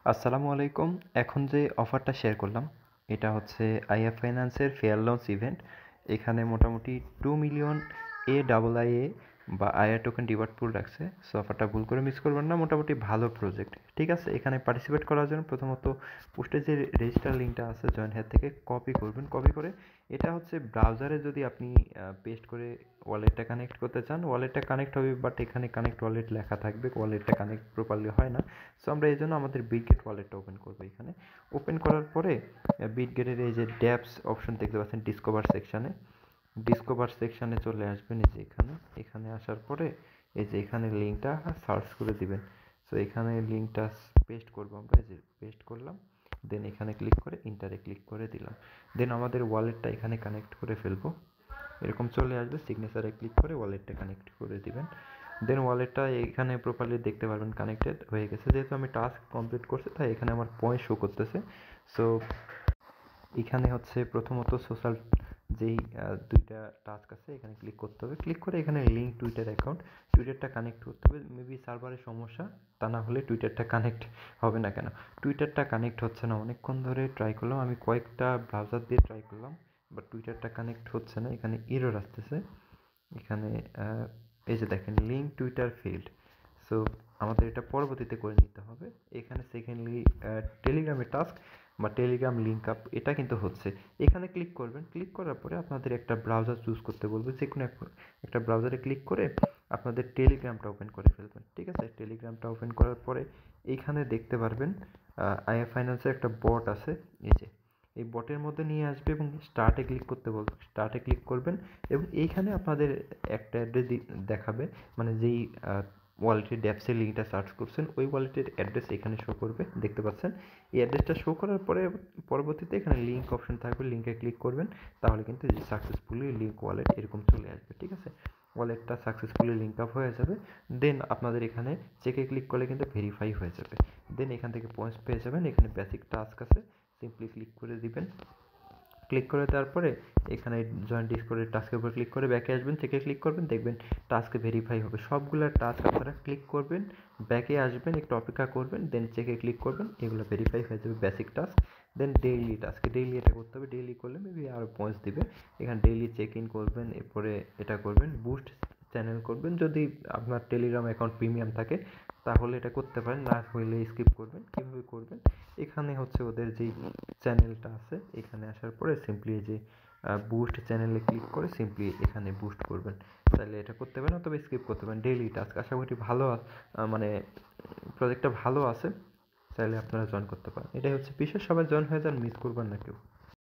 আসসালামু আলাইকুম। এখন যে অফারটা শেয়ার করলাম, এটা হচ্ছে আইএফ ফাইন্যান্সের ফেয়ার লঞ্চ ইভেন্ট। এখানে মোটামুটি 2 মিলিয়ন AIIA বা আইআর টোকেন রিওয়ার্ড পুল রাখছে। সো অফারটা ভুল করে মিস করবেন না, মোটামুটি ভালো প্রজেক্ট। ঠিক আছে, এখানে পার্টিসিপেট করার জন্য প্রথমত পোস্টে যে রেজিস্টার লিঙ্কটা আছে জয়েন হেড থেকে কপি করবেন। কপি করে এটা হচ্ছে ব্রাউজারে যদি আপনি পেস্ট করে ওয়ালেটটা কানেক্ট করতে চান, ওয়ালেটটা কানেক্ট হবে, বাট এখানে কানেক্ট ওয়ালেট লেখা থাকবে, ওয়ালেটটা কানেক্ট প্রপারলি হয় না। সো আমরা এই জন্য আমাদের বিটগেট ওয়ালেটটা ওপেন করবো। এখানে ওপেন করার পরে বিটগেটের এই যে ড্যাপস অপশন দেখতে পাচ্ছেন ডিসকভার সেকশানে চলে আসবেন। এই যে এখানে এখানে আসার পরে এই যে এখানে লিঙ্কটা সার্চ করে দিবেন। সো এখানে লিঙ্কটা পেস্ট করবো আমরা, এই যে পেস্ট করলাম। দেন এখানে ক্লিক করে ইন্টারে ক্লিক করে দিলাম। দেন আমাদের ওয়ালেটটা এখানে কানেক্ট করে ফেলবো। এরকম চলে আসবে, সিগনেচারে ক্লিক করে ওয়ালেটটা কানেক্ট করে দিবেন। দেন ওয়ালেটটা এখানে প্রপারলি দেখতে পারবেন কানেক্টেড হয়ে গেছে। যেহেতু আমি টাস্ক কমপ্লিট করছি তাই এখানে আমার পয়েন্ট শো করতেছে। সো এখানে হচ্ছে প্রথমত সোশ্যাল যেই দুইটা টাস্ক আছে এখানে ক্লিক করতে হবে। ক্লিক করে এখানে লিঙ্ক টুইটার অ্যাকাউন্ট, টুইটারটা কানেক্ট করতে হবে। মেবি সার্ভারের সমস্যা, তা না হলে টুইটারটা কানেক্ট হবে না। কেন টুইটারটা কানেক্ট হচ্ছে না? অনেকক্ষণ ধরে ট্রাই করলাম, আমি কয়েকটা ব্রাউজার দিয়ে ট্রাই করলাম, বাট টুইটারটা কানেক্ট হচ্ছে না। এখানে এরর আসতেছে। এখানে এই যে দেখেন লিঙ্ক টুইটার ফেল্ড। সো আমাদের এটা পরবর্তীতে করে নিতে হবে। এখানে সেকেন্ডলি টেলিগ্রামের টাস্ক বা টেলিগ্রাম লিঙ্ক আপ, এটা কিন্তু হচ্ছে। এখানে ক্লিক করবেন। ক্লিক করার পরে আপনাদের একটা ব্রাউজার চুজ করতে বলবে, যে কোনো একটা ব্রাউজারে ক্লিক করে আপনাদের টেলিগ্রামটা ওপেন করে ফেলবেন। ঠিক আছে, টেলিগ্রামটা ওপেন করার পরে এইখানে দেখতে পারবেন আইএফ ফাইন্যান্সের একটা বট আছে। এই যে এই বটের মধ্যে নিয়ে আসবে এবং স্টার্টে ক্লিক করতে বলবে। স্টার্টে ক্লিক করবেন এবং এইখানে আপনাদের একটা অ্যাড্রেস দেখাবে, মানে যেই ওয়ালেটের ড্যাপসের লিঙ্কটা সার্চ করছেন ওই ওয়ালেটের অ্যাড্রেস এখানে শো করবে, দেখতে পাচ্ছেন। এই অ্যাড্রেসটা শো করার পরে পরবর্তীতে এখানে লিঙ্ক অপশন থাকবে, লিঙ্কে ক্লিক করবেন। তাহলে কিন্তু সাকসেসফুলি লিঙ্ক ওয়ালেট এরকম চলে আসবে। ঠিক আছে, ওয়ালেটটা সাকসেসফুলি লিঙ্ক আপ হয়ে যাবে। দেন আপনাদের এখানে চেকে ক্লিক করলে কিন্তু ভেরিফাই হয়ে যাবে। দেন এখান থেকে পয়েন্টস পেয়ে যাবেন। এখানে বেসিক টাস্ক আছে, সিম্পলি ক্লিক করে দিবেন। ক্লিক করে দেওয়ার পরে এখানে জয়েন ডিসকর্ডের টাস্কের উপর ক্লিক করে ব্যাকে আসবেন, থেকে ক্লিক করবেন, দেখবেন টাস্ক ভেরিফাই হবে। সবগুলো টাস্ক আপনারা ক্লিক করবেন, ব্যাকে আসবেন, একটু অপেক্ষা করবেন, দেন চেকে ক্লিক করবেন, এগুলো ভেরিফাই হয়ে যাবে বেসিক টাস্ক। দেন ডেইলি টাস্ক, ডেইলি এটা করতে হবে। ডেইলি করলে মেবি আরও পয়েন্টস দিবে। এখানে ডেইলি চেক ইন করবেন, এরপরে এটা করবেন, বুস্ট চ্যানেল করবেন। যদি আপনার টেলিগ্রাম অ্যাকাউন্ট প্রিমিয়াম থাকে তাহলে এটা করতে পারেন, না হলে স্কিপ করবেন। কীভাবে করবেন, এখানে হচ্ছে ওদের যেই চ্যানেলটা আছে এখানে আসার পরে সিম্পলি এই যে বুস্ট চ্যানেলে ক্লিক করে সিম্পলি এখানে বুস্ট করবেন। তাহলে এটা করতে পারেন, অথবা স্কিপ করতে পারেন। ডেইলি টাস্ক আশা করি ভালো মানে প্রজেক্টটা ভালো আছে, চাইলে আপনারা জয়েন করতে পারেন। এটাই হচ্ছে বিশেষ, সবাই জয়েন হয়ে যান, মিস করবেন না কেউ।